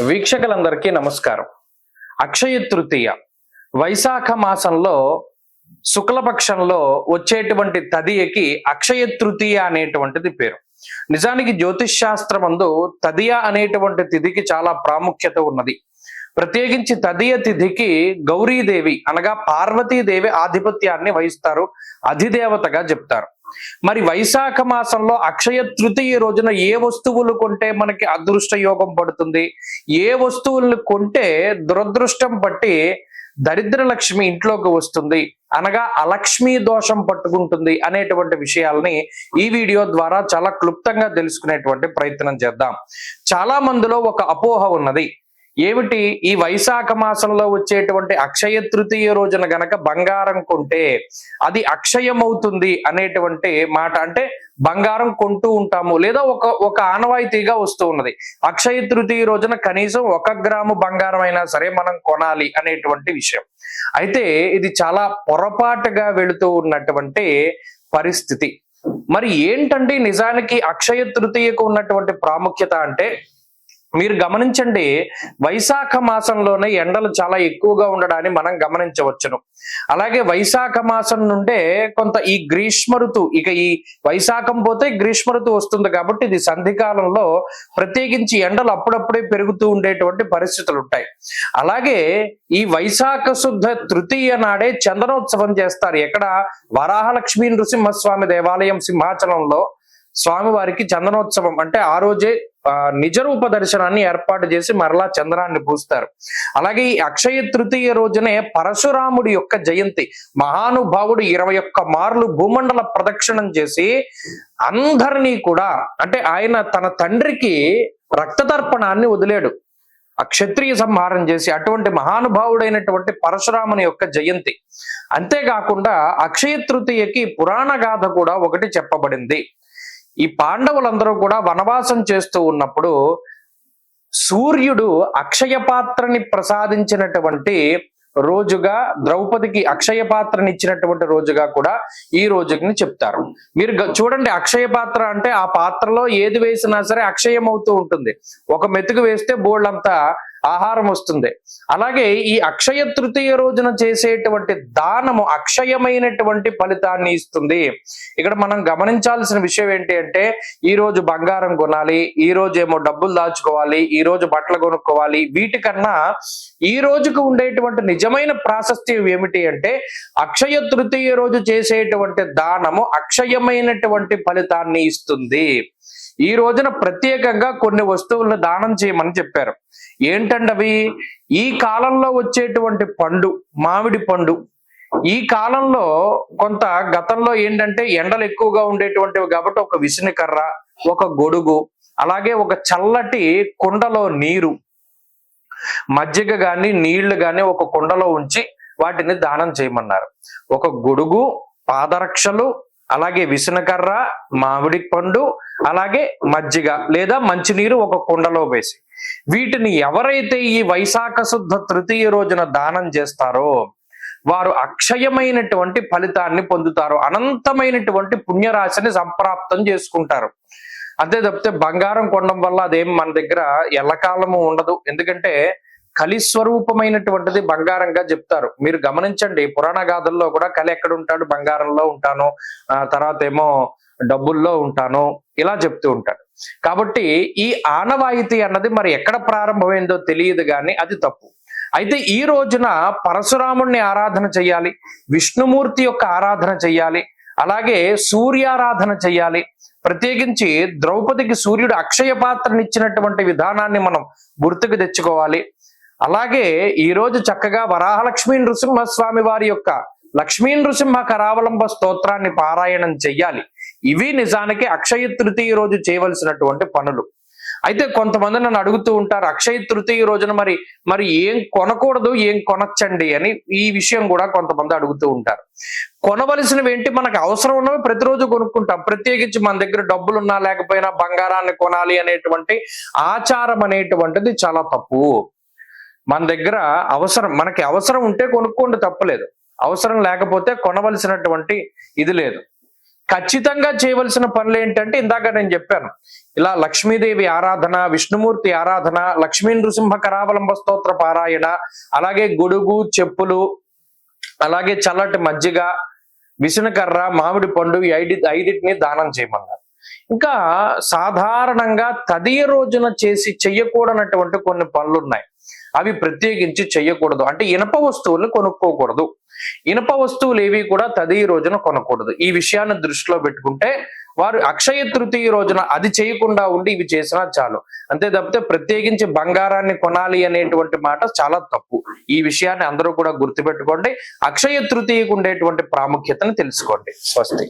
వీక్షకులందరికీ నమస్కారం. అక్షయ తృతీయ వైశాఖ మాసంలో శుక్లపక్షంలో వచ్చేటువంటి తదియకి అక్షయ తృతీయ అనేటువంటిది పేరు. నిజానికి జ్యోతిష్ శాస్త్రమందు తదియ అనేటువంటి తిథికి చాలా ప్రాముఖ్యత ఉన్నది. ప్రత్యేకించి తదియ తిథికి గౌరీదేవి అనగా పార్వతీదేవి ఆధిపత్యాన్ని వహిస్తారు, అధిదేవతగా చెప్తారు. మరి వైశాఖ మాసంలో అక్షయ తృతీయ రోజున ఏ వస్తువులు కొంటే మనకి అదృష్ట యోగం పడుతుంది, ఏ వస్తువులను కొంటే దురదృష్టం పట్టి దరిద్ర లక్ష్మి ఇంట్లోకి వస్తుంది అనగా అలక్ష్మీ దోషం పట్టుకుంటుంది అనేటువంటి విషయాల్ని ఈ వీడియో ద్వారా చాలా క్లుప్తంగా తెలుసుకునేటువంటి ప్రయత్నం చేద్దాం. చాలా మందిలో ఒక అపోహ ఉన్నది. ఏమిటి? ఈ వైశాఖ మాసంలో వచ్చేటువంటి అక్షయ తృతీయ రోజున గనక బంగారం కొంటే అది అక్షయమవుతుంది అనేటువంటి మాట. అంటే బంగారం కొంటూ ఉంటాము లేదా ఒక ఆనవాయితీగా వస్తూ ఉన్నది. అక్షయ తృతీయ రోజున కనీసం 1 గ్రాము బంగారం అయినా సరే మనం కొనాలి అనేటువంటి విషయం. అయితే ఇది చాలా పొరపాటుగా వెళుతూ ఉన్నటువంటి పరిస్థితి. మరి ఏంటంటే నిజానికి అక్షయ తృతీయకు ఉన్నటువంటి ప్రాముఖ్యత అంటే మీరు గమనించండి, వైశాఖ మాసంలోనే ఎండలు చాలా ఎక్కువగా ఉండడాన్ని మనం గమనించవచ్చును. అలాగే వైశాఖ మాసం నుండే కొంత ఈ గ్రీష్మ ఋతువు, ఇక ఈ వైశాఖం పోతే గ్రీష్మ ఋతువు వస్తుంది కాబట్టి ఇది సంధికాలంలో ప్రత్యేకించి ఎండలు అప్పుడప్పుడే పెరుగుతూ ఉండేటువంటి పరిస్థితులు ఉంటాయి. అలాగే ఈ వైశాఖ శుద్ధ తృతీయ నాడే చందనోత్సవం చేస్తారు. ఎక్కడ? వరాహలక్ష్మీ నృసింహస్వామి దేవాలయం సింహాచలంలో స్వామివారికి చందనోత్సవం అంటే ఆ రోజే నిజరూప దర్శనాన్ని ఏర్పాటు చేసి మరలా చంద్రాన్ని పూస్తారు. అలాగే ఈ అక్షయ తృతీయ రోజునే పరశురాముడి యొక్క జయంతి. మహానుభావుడు 21 మార్లు భూమండల ప్రదక్షిణం చేసి అందరినీ కూడా, అంటే ఆయన తన తండ్రికి రక్తతర్పణాన్ని వదిలేడు, క్షత్రియ సంహారం చేసి, అటువంటి మహానుభావుడైనటువంటి పరశురాముని యొక్క జయంతి. అంతేకాకుండా అక్షయ తృతీయకి పురాణ గాథ కూడా ఒకటి చెప్పబడింది. ఈ పాండవులందరూ కూడా వనవాసం చేస్తూ ఉన్నప్పుడు సూర్యుడు అక్షయ పాత్రని ప్రసాదించినటువంటి రోజుగా, ద్రౌపదికి అక్షయ పాత్రని ఇచ్చినటువంటి రోజుగా కూడా ఈ రోజుని చెప్తారు. మీరు చూడండి, అక్షయ పాత్ర అంటే ఆ పాత్రలో ఏది వేసినా సరే అక్షయం అవుతూ ఉంటుంది. ఒక మెతుకు వేస్తే బోళ్ళంతా ఆహారం వస్తుంది. అలాగే ఈ అక్షయ తృతీయ రోజున చేసేటువంటి దానము అక్షయమైనటువంటి ఫలితాన్ని ఇస్తుంది. ఇక్కడ మనం గమనించాల్సిన విషయం ఏంటి అంటే, ఈ రోజు బంగారం కొనాలి, ఈ రోజు ఏమో డబ్బులు దాచుకోవాలి, ఈ రోజు బట్టలు కొనుక్కోవాలి, వీటికన్నా ఈ రోజుకు ఉండేటువంటి నిజమైన ప్రాశస్త్యం ఏమిటి అంటే, అక్షయ తృతీయ రోజు చేసేటువంటి దానము అక్షయమైనటువంటి ఫలితాన్ని ఇస్తుంది. ఈ రోజున ప్రత్యేకంగా కొన్ని వస్తువులను దానం చేయమని చెప్పారు. ఏంటండవి? ఈ కాలంలో వచ్చేటువంటి పండు, మామిడి పండు. ఈ కాలంలో కొంత గతంలో ఏంటంటే ఎండలు ఎక్కువగా ఉండేటువంటివి కాబట్టి ఒక విసనకర్ర, ఒక గొడుగు, అలాగే ఒక చల్లటి కుండలో నీరు, మజ్జిగ గాని నీళ్లు గాని ఒక కుండలో ఉంచి వాటిని దానం చేయమన్నారు. ఒక గొడుగు, పాదరక్షలు, అలాగే విసనకర్ర, మామిడి పండు, అలాగే మజ్జిగ లేదా మంచినీరు ఒక కుండలో వేసి, వీటిని ఎవరైతే ఈ వైశాఖ శుద్ధ తృతీయ రోజున దానం చేస్తారో వారు అక్షయమైనటువంటి ఫలితాన్ని పొందుతారు, అనంతమైనటువంటి పుణ్యరాశిని సంప్రాప్తం చేసుకుంటారు. అంతే తప్పితే బంగారం కొనడం వల్ల అదేం మన దగ్గర ఎల్లకాలము ఉండదు. ఎందుకంటే కలిస్వరూపమైనటువంటిది బంగారంగా చెప్తారు. మీరు గమనించండి, పురాణ గాథల్లో కూడా కలి ఎక్కడ ఉంటాడు? బంగారంలో ఉంటాను, తర్వాత ఏమో డబ్బుల్లో ఉంటాను, ఇలా చెప్తూ ఉంటాడు. కాబట్టి ఈ ఆనవాయితీ అన్నది మరి ఎక్కడ ప్రారంభమైందో తెలియదు కానీ అది తప్పు. అయితే ఈ రోజున పరశురాముడిని ఆరాధన చెయ్యాలి, విష్ణుమూర్తి యొక్క ఆరాధన చెయ్యాలి, అలాగే సూర్యారాధన చెయ్యాలి. ప్రత్యేకించి ద్రౌపదికి సూర్యుడు అక్షయ పాత్రనిచ్చినటువంటి విధానాన్ని మనం గుర్తుకు తెచ్చుకోవాలి. అలాగే ఈ రోజు చక్కగా వరాహలక్ష్మీ నృసింహస్వామి వారి యొక్క లక్ష్మీ నృసింహ కరావలంబ స్తోత్రాన్ని పారాయణం చెయ్యాలి. ఇవి నిజానికి అక్షయ తృతీయ రోజు చేయవలసినటువంటి పనులు. అయితే కొంతమంది నన్ను అడుగుతూ ఉంటారు, అక్షయ తృతీయ రోజున మరి ఏం కొనకూడదు, ఏం కొనచ్చండి అని. ఈ విషయం కూడా కొంతమంది అడుగుతూ ఉంటారు. కొనవలసినవి ఏంటి? మనకు అవసరం ఉన్నవి ప్రతిరోజు కొనుక్కుంటాం. ప్రత్యేకించి మన దగ్గర డబ్బులు ఉన్నా లేకపోయినా బంగారాన్ని కొనాలి అనేటువంటి ఆచారం అనేటువంటిది చాలా తప్పు. మన దగ్గర మనకి అవసరం ఉంటే కొనుక్కోండి, తప్పలేదు. అవసరం లేకపోతే కొనవలసినటువంటి ఇది లేదు. ఖచ్చితంగా చేయవలసిన పనులు ఏంటంటే ఇందాక నేను చెప్పాను, ఇలా లక్ష్మీదేవి ఆరాధన, విష్ణుమూర్తి ఆరాధన, లక్ష్మీ నృసింహ కరావలంబ స్తోత్ర పారాయణ, అలాగే గొడుగు, చెప్పులు, అలాగే చల్లటి మజ్జిగ, విసునకర్ర, మామిడి పండు ఈ ఐదిటిని దానం చేయమన్నారు. ఇంకా సాధారణంగా తదియ రోజున చెయ్యకూడనటువంటి కొన్ని పనులు ఉన్నాయి. అవి ప్రత్యేకించి చెయ్యకూడదు. అంటే ఇనప వస్తువులు కొనుక్కోకూడదు. ఇనప వస్తువులు ఏవి కూడా తదియ రోజున కొనకూడదు. ఈ విషయాన్ని దృష్టిలో పెట్టుకుంటే వారు అక్షయ తృతీయ రోజున అది చేయకుండా ఉండి ఇవి చేసినా చాలు. అంతే తప్పితే ప్రత్యేకించి బంగారాన్ని కొనాలి అనేటువంటి మాట చాలా తప్పు. ఈ విషయాన్ని అందరూ కూడా గుర్తుపెట్టుకోండి. అక్షయ తృతీయకు ఉండేటువంటి ప్రాముఖ్యతను తెలుసుకోండి. స్వస్తి.